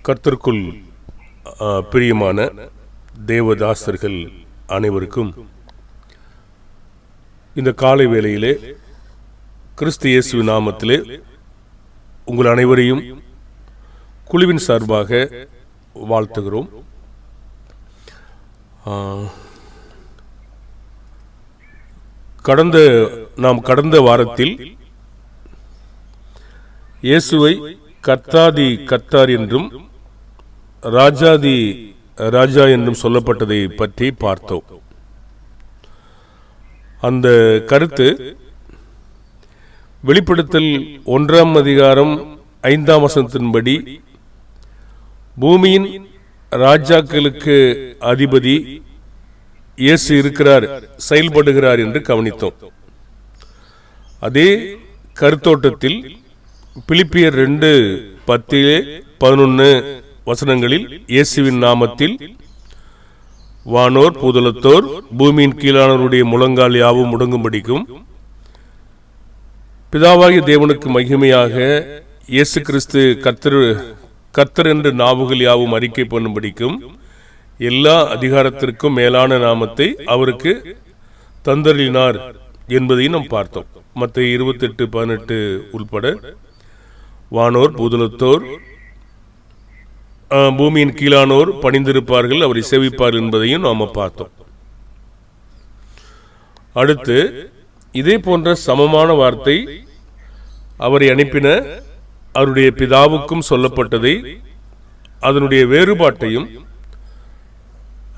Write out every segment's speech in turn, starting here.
கர்த்தருக்குள் பிரியமான தேவதாசர்கள் அனைவருக்கும் இந்த காலை வேளையிலே கிறிஸ்து இயேசு நாமத்திலே உங்கள் அனைவரையும் குழுவின் சார்பாக வாழ்த்துகிறோம். கடந்த வாரத்தில் இயேசுவை கர்த்தாதி கர்த்தார் என்றும் ராஜாதி ராஜா என்றும் சொல்லப்பட்டதை பற்றி பார்த்தோம். அந்த கருத்து வெளிப்படுத்தல் 1 அதிகாரம் 5 வசனத்தின்படி பூமியின் ராஜாக்களுக்கு அதிபதி இயேசு இருக்கிறார், செயல்படுகிறார் என்று கவனித்தோம். அதே கருத்தோட்டத்தில் பிலிப்பியர் 2:10-11 வசனங்களில் இயேசுவின் நாமத்தில் வானோர் பூதலத்தோர் பூமியின் கீழானவருடைய முழங்கால் யாவும் முடங்கும்படிக்கும் பிதாவாகிய தேவனுக்கு மகிமையாக இயேசு கிறிஸ்து கர்த்தர் என்று நாவுகள் யாவும் அறிக்கை பண்ணும்படிக்கும் எல்லா அதிகாரத்திற்கும் மேலான நாமத்தை அவருக்கு தந்தரினார் என்பதையும் நாம் பார்த்தோம். மத்தேயு 28:18 உள்பட வானோர் பூதலத்தோர் பூமியின் கீழானோர் பணிந்திருப்பார்கள், அவரை சேவிப்பார்கள் என்பதையும் நாம் பார்த்தோம். அடுத்து இதே போன்ற சமமான வார்த்தை அவரை அனுப்பின அவருடைய பிதாவுக்கும் சொல்லப்பட்டதை, அதனுடைய வேறுபாட்டையும்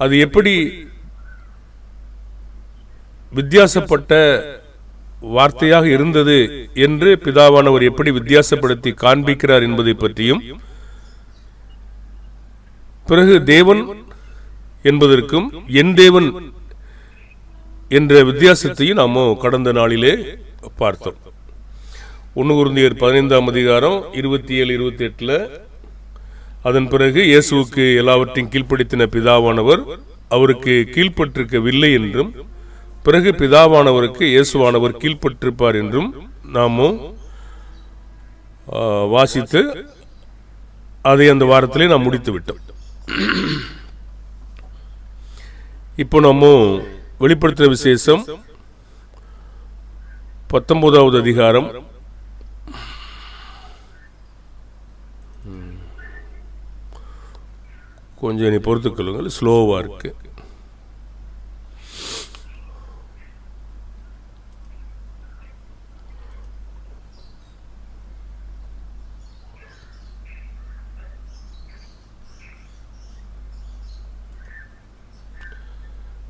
அது எப்படி வித்தியாசப்பட்ட வார்த்தையாக இருந்தது என்று பிதாவானவர் எப்படி வித்தியாசப்படுத்தி காண்பிக்கிறார் என்பதை பற்றியும், பிறகு தேவன் என்பதற்கும் என் தேவன் என்ற வித்தியாசத்தையும் நாம் கடந்த நாளிலே பார்த்தோம். 1 கொரிந்தியர் 15 அதிகாரம் 27-28 அதன் பிறகு இயேசுவுக்கு எல்லாவற்றையும் கீழ்ப்படுத்தின பிதாவானவர் அவருக்கு கீழ்ப்பட்டிருக்கவில்லை என்றும், பிறகு பிதாவானவருக்கு இயேசுவானவர் கீழ்ப்பட்டிருப்பார் என்றும் நாமும் வாசித்து அதை அந்த வாரத்திலே நாம் முடித்து விட்டோம். இப்போ நம்ம வெளிப்படுத்துகிற விசேஷம் 19 அதிகாரம் கொஞ்சம் நீ பொறுத்துக்கொள்ளுங்கள், ஸ்லோவா இருக்கு.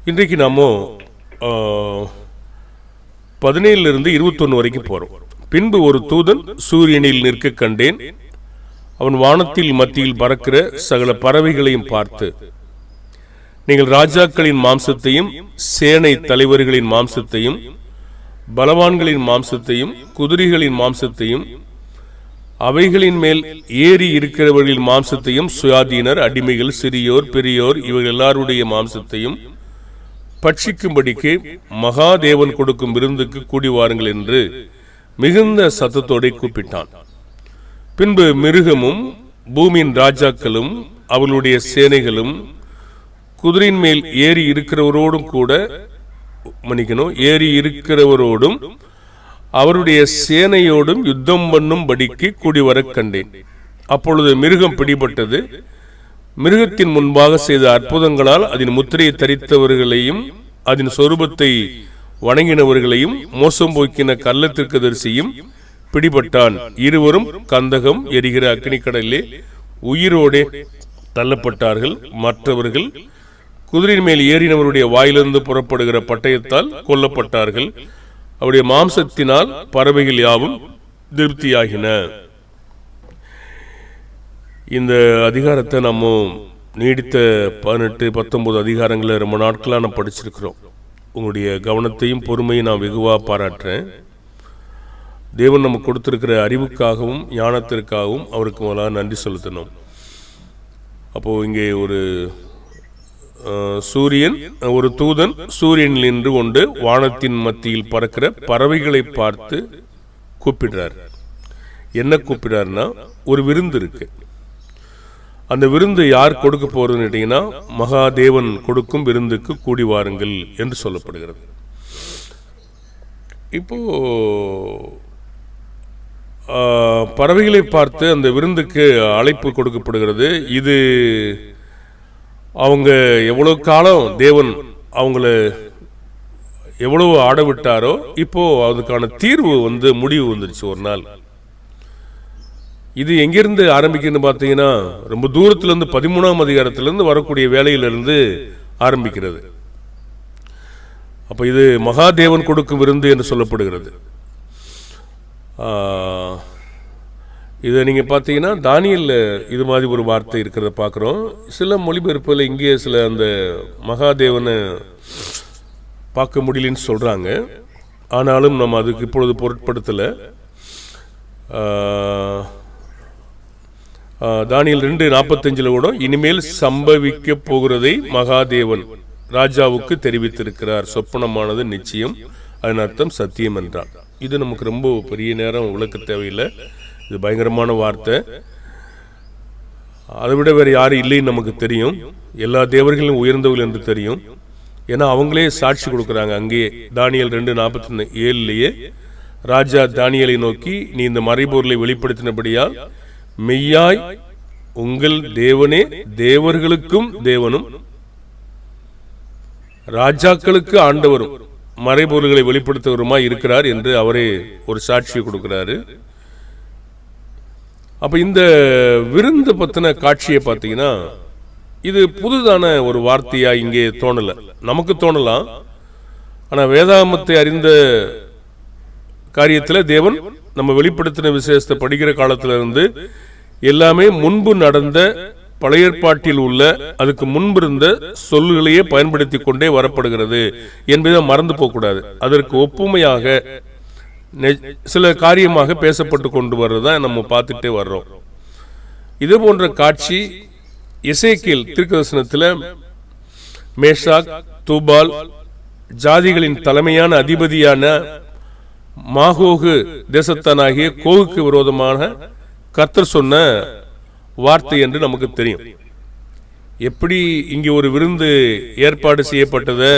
இன்றைக்கு நாம 17 21 வரைக்கும் போறோம். பின்பு ஒரு தூதன் சூரியனில் நிற்க கண்டேன். அவன் வானத்தில் மத்தியில் பறக்கிற சகல பறவைகளையும் பார்த்து, நீங்கள் ராஜாக்களின் மாம்சத்தையும் சேனை தலைவர்களின் மாம்சத்தையும் பலவான்களின் மாம்சத்தையும் குதிரைகளின் மாம்சத்தையும் அவைகளின் மேல் ஏறி இருக்கிறவர்களின் மாம்சத்தையும் சுயாதீனர் அடிமைகள் சிறியோர் பெரியோர் இவர்கள் எல்லாருடைய மாம்சத்தையும் பட்சிக்கும்படிக்கு மகாதேவன் கொடுக்கும் விருந்துக்கு கூடி வாருங்கள் என்று மிகுந்த சத்தத்தோடு கூப்பிட்டான். பின்பு மிருகமும் பூமியின் ராஜாக்களும் அவர்களுடைய சேனைகளும் குதிரையின் மேல் ஏறி இருக்கிறவரோடும் அவருடைய சேனையோடும் யுத்தம் பண்ணும்படிக்கு கூடி வர கண்டேன். அப்பொழுது மிருகம் பிடிபட்டது. மிருகத்தின் முன்பாக செய்த அற்புதங்களால் அதன் முத்திரையை தரித்தவர்களையும் அதன் சொரூபத்தை வணங்கினவர்களையும் மோசம் போக்கின கள்ளத்திற்கதரிசியும் பிடிபட்டான். இருவரும் கந்தகம் எரிகிற அக்னி கடலிலே உயிரோடே தள்ளப்பட்டார்கள். மற்றவர்கள் குதிரையின் மேல் ஏறினவருடைய வாயிலிருந்து புறப்படுகிற பட்டயத்தால் கொல்லப்பட்டார்கள். அவருடைய மாம்சத்தினால் பறவைகள் யாவும் திருப்தியாகின. இந்த அதிகாரத்தை நம்ம நீடித்த 18-19 அதிகாரங்களை ரொம்ப நாட்களாக நான் படிச்சிருக்கிறோம். உங்களுடைய கவனத்தையும் பொறுமையும் நான் வெகுவாக பாராட்டுறேன். தேவன் நமக்கு கொடுத்திருக்கிற அறிவுக்காகவும் ஞானத்திற்காகவும் அவருக்கு முதலாக நன்றி செலுத்தணும். அப்போது இங்கே ஒரு தூதன் சூரியனில் நின்று கொண்டு வானத்தின் மத்தியில் பறக்கிற பறவைகளை பார்த்து கூப்பிடுறார். என்ன கூப்பிடுறாருன்னா, ஒரு விருந்து இருக்கு. அந்த விருந்து யார் கொடுக்க போறதுன்னு கேட்டீங்கன்னா, மகாதேவன் கொடுக்கும் விருந்துக்கு கூடி வாருங்கள் என்று சொல்லப்படுகிறது. இப்போ பறவைகளை பார்த்து அந்த விருந்துக்கு அழைப்பு கொடுக்கப்படுகிறது. இது அவங்க எவ்வளவு காலம் தேவன் அவங்கள எவ்வளவு ஆட விட்டாரோ, இப்போ அதுக்கான தீர்வு முடிவு வந்துருச்சு ஒரு நாள். இது எங்கிருந்து ஆரம்பிக்குன்னு பார்த்தீங்கன்னா, ரொம்ப தூரத்திலிருந்து 13ஆம் அதிகாரத்திலிருந்து வரக்கூடிய வேலையிலிருந்து ஆரம்பிக்கிறது. அப்போ இது மகாதேவன் கொடுக்கும் விருந்து என்று சொல்லப்படுகிறது. இதை நீங்கள் பார்த்தீங்கன்னா தானியேல் இது மாதிரி ஒரு வார்த்தை இருக்கிறத பார்க்குறோம். சில மொழிபெயர்ப்பில் இங்கே சில அந்த மகாதேவனை பார்க்க முடியலன்னு சொல்கிறாங்க. ஆனாலும் நம்ம அதுக்கு இப்பொழுது பொருட்படுத்தலை. தானியேல் 2:45 கூட இனிமேல் சம்பவிக்க போகிறதை மகாதேவன் ராஜாவுக்கு தெரிவித்திருக்கிறார், சொப்பனமானது நிச்சயம், அதன் அர்த்தம் சத்தியம் என்றார். இது நமக்கு ரொம்ப பெரிய நேரம் விளக்க தேவையில்லை. இது பயங்கரமான வார்த்தை. அதை விட வேறு யாரும் இல்லைன்னு நமக்கு தெரியும். எல்லா தேவர்களும் உயர்ந்தவர்கள் என்று தெரியும். ஏன்னா அவங்களே சாட்சி கொடுக்குறாங்க. அங்கேயே தானியேல் 2:47 ராஜா தானியேலை நோக்கி, நீ இந்த மறைபொருளை வெளிப்படுத்தினபடியால் மெய்யாய் உங்கள் தேவனே தேவர்களுக்கும் தேவனும் ராஜாக்களுக்கு ஆண்டவரும் மறைபொருள்களை வெளிப்படுத்துவருமாய் இருக்கிறார் என்று அவரே ஒரு சாட்சியை கொடுக்கிறாரு. அப்ப இந்த விருந்து பத்தின காட்சியை பார்த்தீங்கன்னா, இது புதுதான ஒரு வார்த்தையா இங்கே தோணல. நமக்கு தோணலாம். ஆனா வேதாகமத்தை அறிந்த காரியத்தில் தேவன் நம்ம வெளிப்படுத்தின விசேஷத்தை படிக்கிற காலத்துல இருந்து எல்லாமே முன்பு நடந்த பழைய ஏற்பாட்டில் உள்ள அதுக்கு முன்பு இருந்த சொல்லுகளையே பயன்படுத்தி கொண்டே வரப்படுகிறது என்பதை மறந்து போகக்கூடாது. அதற்கு ஒப்புமையாக சில காரியமாக பேசப்பட்டு கொண்டு வர்றதான் நம்ம பார்த்துட்டே வர்றோம். இது போன்ற காட்சி எசேக்கியேல் தீர்க்கதரிசனத்தில் மேஷாக், தூபால் ஜாதிகளின் தலைமையான அதிபதியான மாகோகு தேசத்தானாகிய கோகுக்கு விரோதமான கர்த்தர் சொன்ன வார்த்தை என்று நமக்கு தெரியும். எப்படி இங்கே ஒரு விருந்து ஏற்பாடு செய்யப்பட்டதை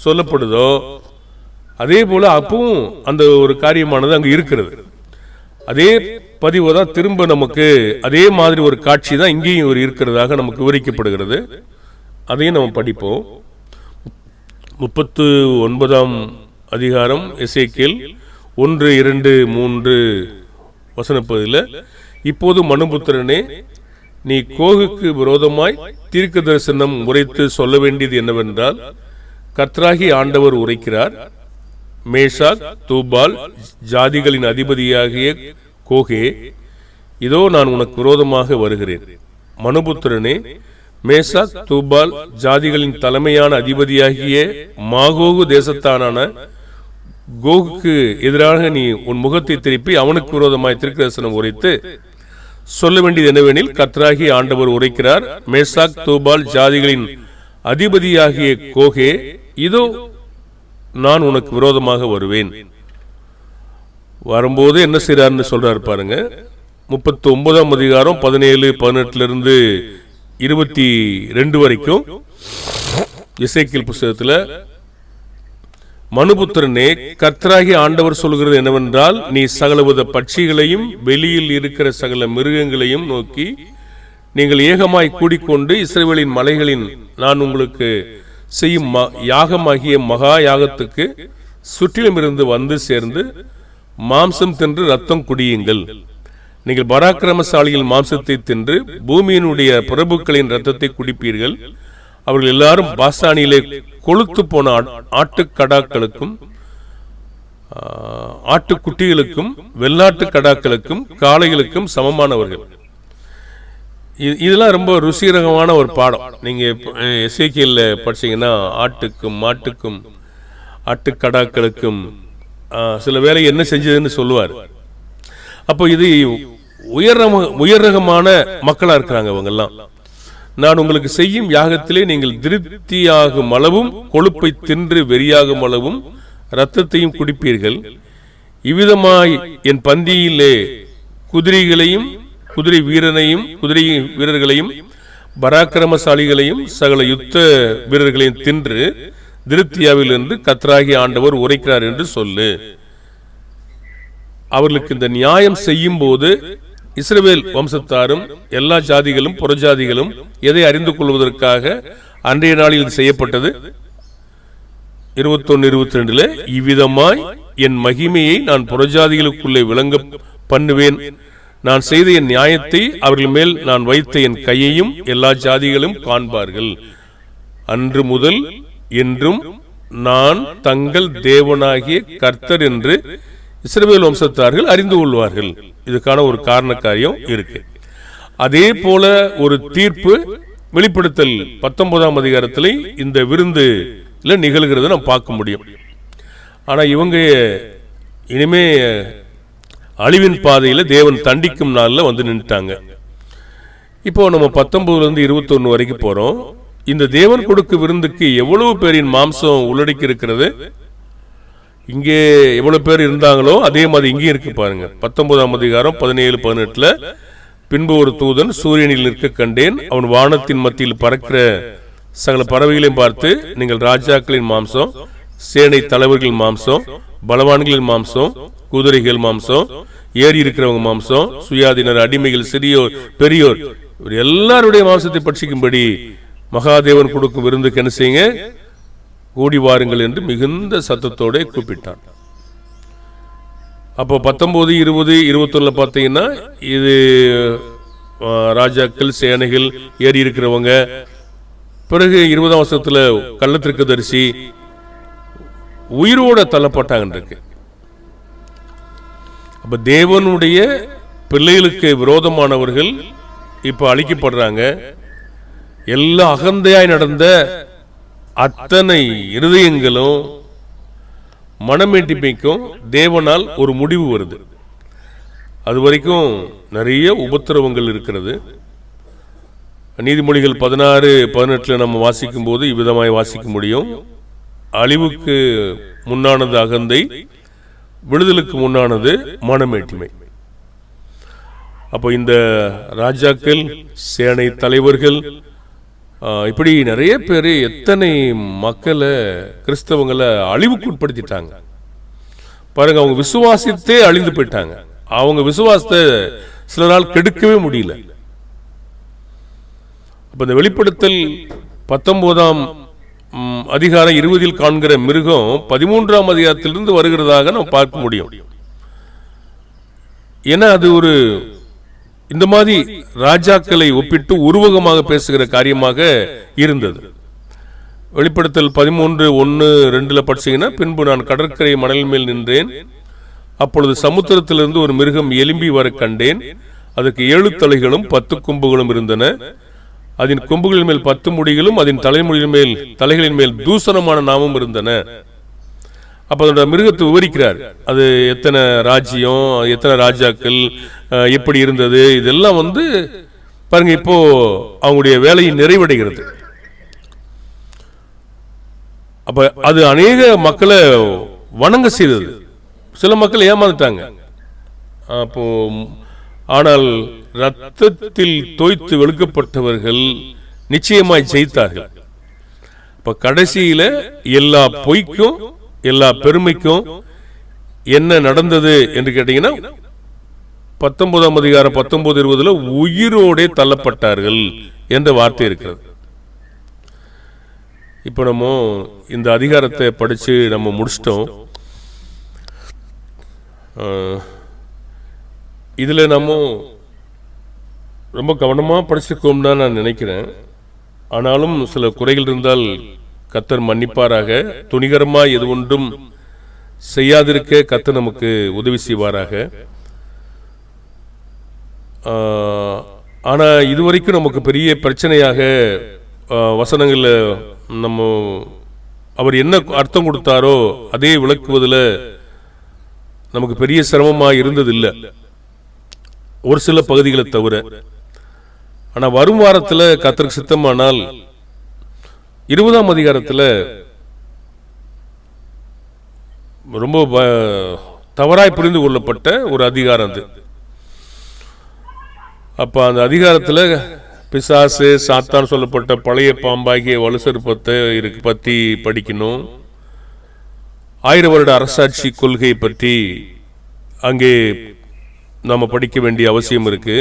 சொல்லப்படுதோ, அதே போல அப்பவும் அந்த ஒரு காரியமானது அங்கு இருக்கிறது. அதே பதிவு தான் திரும்ப நமக்கு அதே மாதிரி ஒரு காட்சி தான் இங்கேயும் ஒரு இருக்கிறதாக நமக்கு விவரிக்கப்படுகிறது. அதையும் நம்ம படிப்போம். 39ஆம் அதிகாரம் எசேக்கியேல் 1, 2, 3 வசனப்பதில், இப்போது மனுபுத்திரனே, நீ கோகுக்கு விரோதமாய் தீர்க்க தரிசனம் உரைத்து சொல்ல வேண்டியது என்னவென்றால், கர்த்தராகி ஆண்டவர் உரைக்கிறார், மேஷாக், தூபால் ஜாதிகளின் அதிபதியாகிய கோகே, இதோ நான் உனக்கு விரோதமாக வருகிறேன். மனுபுத்திரனே, மேஷாக், தூபால் ஜாதிகளின் தலைமையான அதிபதியாகிய மாகோகு தேசத்தானான கோகுக்கு எதிராக நீ உன் முகத்தை திருப்பி அவனுக்கு விரோதமாய் தீர்க்கதரிசனம் உரைத்து சொல்ல வேண்டியது என்னவெனில், கர்த்தராகிய ஆண்டவர் உரைக்கிறார், மேஷாக், தூபால் ஜாதிகளின் அதிபதியாகிய கோகே, இதோ நான் உனக்கு விரோதமாக வருவேன். வரும்போது என்ன செய்றார்னு சொல்றாரு பாருங்க. 39ஆம் அதிகாரம் 17, 18 22 வரைக்கும் எசேக்கியேல் புத்தகத்தில், மனுபுத்திரனே, கர்த்தராகிய ஆண்டவர் சொல்கிறது என்னவென்றால், நீ சகலவித பட்சிகளையும் வெளியில் இருக்கிற சகல மிருகங்களையும் நோக்கி, நீங்கள் ஏகமாய் கூடிக்கொண்டு இஸ்ரவேலின் மலைகளின் நான் உங்களுக்கு செய்யும் யாகமாகிய மகா யாகத்துக்கு சுற்றிலும் இருந்து வந்து சேர்ந்து மாம்சம் தின்று ரத்தம் குடியுங்கள். நீங்கள் பராக்கிரமசாலியின் மாம்சத்தை தின்று பூமியினுடைய பிரபுக்களின் ரத்தத்தை குடிப்பீர்கள். அவர்கள் எல்லாரும் பாசானிலே கொழுத்து போன ஆட்டுக்கடாக்களுக்கும் ஆட்டுக்குட்டிகளுக்கும் வெள்ளாட்டு கடாக்களுக்கும் காளைகளுக்கும் சமமானவர்கள். இதெல்லாம் ரொம்ப ருசிகரமான ஒரு பாடம். நீங்க எசேக்கியேல்ல படிச்சீங்கன்னா ஆட்டுக்கும் மாட்டுக்கும் ஆட்டுக்கடாக்களுக்கும் சில வேலை என்ன செஞ்சதுன்னு சொல்லுவார். அப்போ இது உயர்ரகமான மக்களா இருக்கிறாங்க அவங்கெல்லாம். நான் உங்களுக்கு செய்யும் யாகத்திலே நீங்கள் திருப்தியாகும் அளவும் கொழுப்பை தின்று வெறியாகும் அளவும் இரத்தத்தையும் குடிப்பீர்கள். இவ்விதமாய் என் பந்தியிலே குதிரைகளையும் குதிரை வீரர்களையும் பராக்கிரமசாலிகளையும் சகல யுத்த வீரர்களையும் தின்று திருப்தியாவிலிருந்து கர்த்தராகிய ஆண்டவர் உரைக்கிறார் என்று சொல்லு. அவர்களுக்கு இந்த நியாயம் செய்யும் போது இஸ்ரவேல் வம்சத்தாரும் எல்லா ஜாதிகளும் புறஜாதிகளும் எதை அறிந்து கொள்வதற்காக அன்றைய நாளில் செய்யப்பட்டது. 21-22 இவ்விதமாய் என் மகிமையை நான் புறஜாதிகளுக்குள்ளே விளங்க பண்ணுவேன். நான் செய்த என் நியாயத்தை அவர்கள் மேல் நான் வைத்த என் கையையும் எல்லா ஜாதிகளும் காண்பார்கள். அன்று முதல் என்றும் நான் தங்கள் தேவனாகிய கர்த்தர் என்று இஸ்ரவேல் வம்சத்தார்கள் அறிந்து கொள்வார்கள். இதுக்கான ஒரு காரண காரியம் இருக்கு. அதே போல ஒரு தீர்ப்பு வெளிப்படுத்தல் 19ஆம் அதிகாரத்தில் இந்த விருந்து நிகழ்கிறது நாம் பார்க்க முடியும். ஆனா இவங்க இனிமே அழிவின் பாதையில தேவன் தண்டிக்கும் நாள்ல வந்து நின்றுட்டாங்க. இப்போ நம்ம 19-21 வரைக்கும் போறோம். இந்த தேவன் கொடுக்கும் விருந்துக்கு எவ்வளவு பேரின் மாம்சம் உள்ளடக்கி இருக்கிறது. இங்கே எவ்வளவு பேர் இருந்தாங்களோ அதே மாதிரி இங்கே இருக்கு பாருங்க. 19ஆம் அதிகாரம் 17-18 பின்பு ஒரு தூதன் சூரியனில் நிற்க கண்டேன். அவன் வானத்தின் மத்தியில் பறக்கிற சகல பறவைகளையும் பார்த்து, நீங்கள் ராஜாக்களின் மாம்சம், சேனை தலைவர்களின் மாம்சம், பலவான்களின் மாம்சம், குதிரைகள் மாம்சம், ஏறி இருக்கிறவங்க மாம்சம், சுயாதீனர், அடிமைகள், சிறியோர், பெரியோர், எல்லாருடைய மாம்சத்தை பட்சிக்கும்படி மகாதேவன் கொடுக்கும் விருந்துக்கு என்ன செய்யுங்க, கூடி வாருங்கள் என்று மிகுந்த சத்தத்தோட கூப்பிட்டான். அப்போ 19, 20, 21 பார்த்தீங்கன்னா இது ராஜாக்கள், சேனைகள், ஏறி இருக்கிறவங்க. பிறகு 20ஆம் வருஷத்துல கள்ளத்திற்குதரிசி உயிரோட தள்ளப்பட்டாங்க இருக்கு. அப்ப தேவனுடைய பிள்ளைகளுக்கு விரோதமானவர்கள் இப்ப அழிக்கப்படுறாங்க. எல்லா அகந்தையாய் நடந்த அத்தனை இருதயங்களும் மனமேட்டிமைக்கும் தேவனால் ஒரு முடிவு வருது. அது வரைக்கும் நிறைய உபத்திரவங்கள் இருக்கிறது. நீதிமொழிகள் 16-18 நம்ம வாசிக்கும் போது இவ்விதமாய் வாசிக்க முடியும். அழிவுக்கு முன்னானது அகந்தை, விடுதலுக்கு முன்னானது மனமேட்டிமை. அப்போ இந்த ராஜாக்கள், சேனை தலைவர்கள், இப்படி நிறைய பேர் எத்தனை மக்களை, கிறிஸ்தவங்களை அழிவுக்கு உட்படுத்திட்டாங்க பாருங்க. அவங்க விசுவாசித்தே அழிந்து போயிட்டாங்க. அவங்க விசுவாசத்தை சிலரால் கெடுக்கவே முடியல. அப்ப இந்த வெளிப்படுத்தல் 19ஆம் அதிகாரம் 20 காண்கிற மிருகம் 13ஆம் அதிகாரத்திலிருந்து வருகிறதாக நாம் பார்க்க முடியும். ஏன்னா அது ஒரு இந்த மாதிரி ராஜாக்களை ஒப்பிட்டு உருவகமாக பேசுகிற காரியமாக இருந்தது. வெளிப்படுத்தல் 13:1-2 படிச்சீங்கன்னா, பின்பு நான் கடற்கரை மணல் மேல் நின்றேன். அப்பொழுது சமுத்திரத்திலிருந்து ஒரு மிருகம் எலும்பி வர கண்டேன். அதற்கு 7 தலைகளும் 10 கொம்புகளும் இருந்தன. அதன் கொம்புகளின் மேல் 10 முடிகளும், அதன் தலைகளின் மேல் தூசணமான நாமும் இருந்தன. அப்ப அதோட மிருகத்தை விவரிக்கிறார். அது எத்தனை ராஜ்யம், எத்தனை ராஜாக்கள், எப்படி இருந்தது, இதெல்லாம் வந்து பாருங்க. இப்போ அவங்களுடைய வேலையை நிறைவடைகிறது. அப்ப அது அநேக மக்களை வணங்க செய்தது. சில மக்கள் ஏமாந்துட்டாங்க. அப்போ ஆனால் ரத்தத்தில் தோய்த்து வெளுக்கப்பட்டவர்கள் நிச்சயமாய் ஜெயித்தார்கள். இப்ப கடைசியில எல்லா பொய்க்கும் எல்லா பெருமைக்கும் என்ன நடந்தது என்று கேட்டீங்கன்னா, 19ஆம் அதிகாரம் 19-20 உயிரோடே தள்ளப்பட்டார்கள் என்ற வார்த்தை இருக்கிறது. இப்ப நம்ம இந்த அதிகாரத்தை படிச்சு நம்ம முடிச்சிட்டோம். இதுல நம்ம ரொம்ப கவனமா படிச்சிருக்கோம் தான் நான் நினைக்கிறேன். ஆனாலும் சில குறைகள் இருந்தால் கர்த்தர் மன்னிப்பாராக. துணிகரமாக எது ஒன்றும் செய்யாதிருக்க கர்த்தர் நமக்கு உதவி செய்வாராக. ஆனா இதுவரைக்கும் நமக்கு பெரிய பிரச்சனையாக வசனங்கள்ல நம்ம அவர் என்ன அர்த்தம் கொடுத்தாரோ அதே விளக்குவதில் நமக்கு பெரிய சிரமமாக இருந்ததில்லை, ஒரு சில பகுதிகளை தவிர. ஆனா வரும் வாரத்தில் கர்த்தருக்கு சித்தமானால் 20ஆம் அதிகாரத்தில் ரொம்ப தவறாய் புரிந்து கொள்ளப்பட்ட ஒரு அதிகாரம் அது. அப்போ அந்த அதிகாரத்தில் பிசாசு சாத்தான் சொல்லப்பட்ட பழைய பாம்பாகிய வலுசற்பத்தை பற்றி படிக்கணும். 1000 வருட அரசாட்சி கொள்கை பற்றி அங்கே நாம் படிக்க வேண்டிய அவசியம் இருக்கு.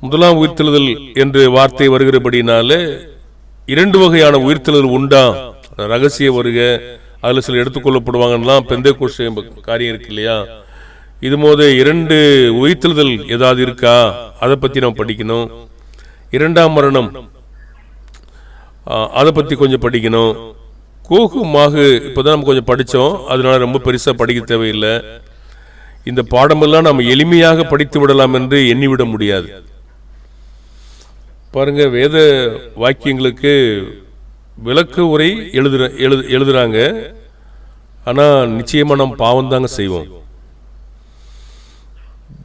முதலாம் உயிர்த்தெழுதல் என்று வார்த்தை வருகிறபடினால 2 வகையான உயிர்த்தெழுதல் உண்டா, ரகசிய வருக, அதில் சில எடுத்துக்கொள்ளப்படுவாங்கலாம் பெந்தேகோஸ்தே காரியம் இருக்கு இல்லையா. இது போது 2 உயிர்த்தெழுதல் ஏதாவது இருக்கா, அதை பற்றி நம்ம படிக்கணும். 2ஆம் மரணம் அதை பற்றி கொஞ்சம் படிக்கணும். கோகு மாகு இப்போதான் நம்ம கொஞ்சம் படித்தோம், அதனால ரொம்ப பெருசாக படிக்க தேவையில்லை. இந்த பாடமெல்லாம் நம்ம எளிமையாக படித்து விடலாம் என்று எண்ணிவிட முடியாது. பாருங்க, வேத வாக்கியங்களுக்கு விளக்க உரை எழுதுறாங்க. ஆனால் நிச்சயமாக நம்ம பாவம் தாங்க செய்வோம்.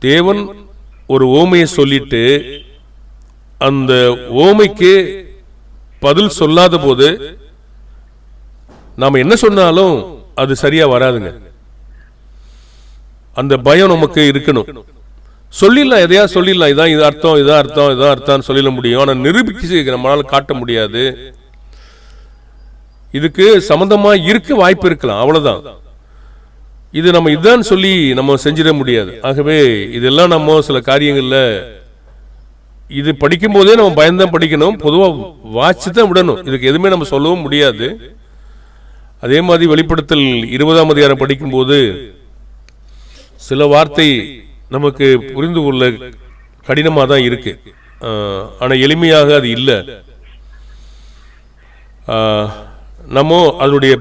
தேவன் ஒரு ஓமையை சொல்லிட்டு அந்த ஓமைக்கு பதில் சொல்லாத போது நாம என்ன சொன்னாலும் அது சரியா வராதுங்க. அந்த பயம் நமக்கு இருக்கணும். சொல்லிடலாம், எதையா சொல்லிடலாம், இதான் இது அர்த்தம், இதான் அர்த்தம், இதான் அர்த்தம் சொல்லிட முடியும். ஆனால் நிரூபிக்க நம்மளால காட்ட முடியாது. இதுக்கு சம்பந்தமா இருக்க வாய்ப்பு இருக்கலாம், அவ்வளவுதான். இது நம்ம இதுதான் சொல்லி நம்ம செஞ்சிட முடியாது. ஆகவே இதெல்லாம் நம்ம சில காரியங்கள்ல இது படிக்கும் போதே நம்ம பயந்தான் படிக்கணும். பொதுவாக வாட்சி தான் விடணும், இதுக்கு எதுவுமே நம்ம சொல்லவும் முடியாது. அதே மாதிரி வெளிப்படுத்தல் 20ஆம் அதிகாரம் படிக்கும்போது சில வார்த்தை நமக்கு புரிந்து கொள்ள கடினமாக தான் இருக்கு. ஆனால் எளிமையாக அது இல்லை. நம்ம அதனுடைய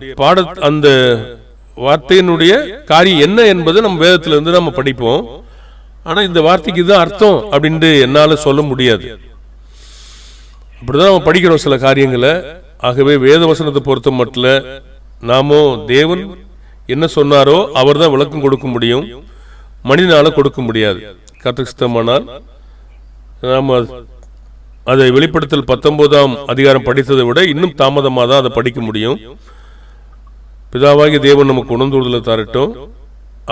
அந்த வார்த்தையினுடைய காரியம் என்ன என்பது நம்ம வேதத்திலிருந்து நம்ம படிப்போம். ஆனால் இந்த வார்த்தைக்கு இதுதான் அர்த்தம் அப்படின்ட்டு என்னால் சொல்ல முடியாது. அப்படிதான் நம்ம படிக்கிறோம் சில காரியங்களை. ஆகவே வேத வசனத்தை பொறுத்த மட்டும் நாமோ தேவன் என்ன சொன்னாரோ அவர் தான் விளக்கம் கொடுக்க முடியும், மனிதனால கொடுக்க முடியாது. கர்த்தர் நாம அதை வெளிப்படுத்தல் 19ஆம் அதிகாரம் படித்ததை விட இன்னும் தாமதமாக தான் அதை படிக்க முடியும். பிதாவாகிய தேவன் நமக்கு உணர்ந்துள்ளதை தரட்டும்.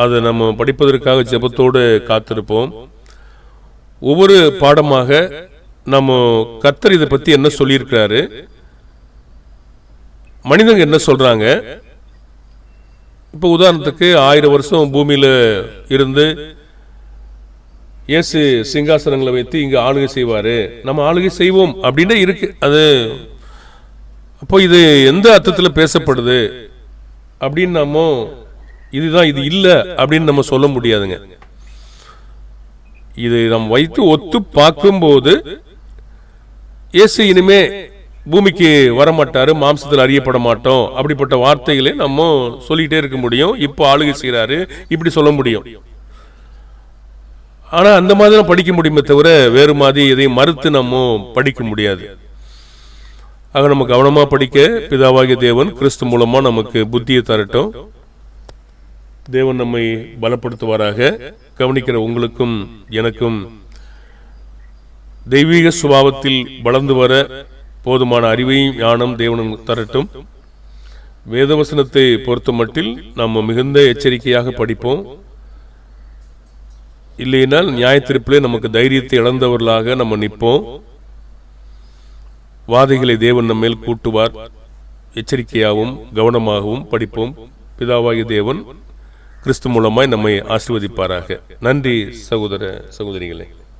அதை நம்ம படிப்பதற்காக ஜெபத்தோடு காத்திருப்போம். ஒவ்வொரு பாடமாக நம்ம கர்த்தர் இதை பற்றி என்ன சொல்லியிருக்கிறாரு, மனிதங்க என்ன சொல்றாங்க. இப்போ உதாரணத்துக்கு 1000 வருஷம் பூமியில இருந்து இயேசு சிங்காசனங்களை வைத்து இங்க ஆளுகை செய்வாரு, நம்ம ஆளுகை செய்வோம் அப்படின்னு இருக்கு. அது அப்போ இது எந்த அர்த்தத்தில் பேசப்படுது அப்படின்னு நம்ம இதுதான் இது இல்லை அப்படின்னு நம்ம சொல்ல முடியாதுங்க. இது நம்ம வைத்து ஒத்து பார்க்கும்போது இயேசு இனிமே பூமிக்கு வரமாட்டாரு, மாம்சத்தில் அறியப்பட மாட்டோம், அப்படிப்பட்ட வார்த்தைகளை நம்ம சொல்லிட்டே இருக்க முடியும். இப்போ ஆளுகை செய்யறாரு இப்படி சொல்ல முடியும். ஆனா அந்த மாதிரி படிக்க முடியுமே தவிர வேறு மாதிரி எதையும் மறுத்து நம்ம படிக்க முடியாது. ஆக நம்ம கவனமா படிக்க பிதாவாகிய தேவன் கிறிஸ்து மூலமா நமக்கு புத்தியை தரட்டும். தேவன் நம்மை பலப்படுத்துவாராக. கவனிக்கிற உங்களுக்கும் எனக்கும் தெய்வீக சுபாவத்தில் வளர்ந்து வர போதுமான அறிவையும் ஞானம் தேவனும் தரட்டும். வேதவசனத்தை பொறுத்த மட்டில் நம்ம மிகுந்த எச்சரிக்கையாக படிப்போம். இல்லையினால் நியாயத்தீர்ப்பிலே நமக்கு தைரியத்தை இழந்தவர்களாக நம்ம நிற்போம். வாதைகளை தேவன் நம்ம மேல் கூட்டுவார். எச்சரிக்கையாகவும் கவனமாகவும் படிப்போம். பிதாவாகிய தேவன் கிறிஸ்து மூலமாய் நம்மை ஆசீர்வதிப்பாராக. நன்றி சகோதர சகோதரிகளே.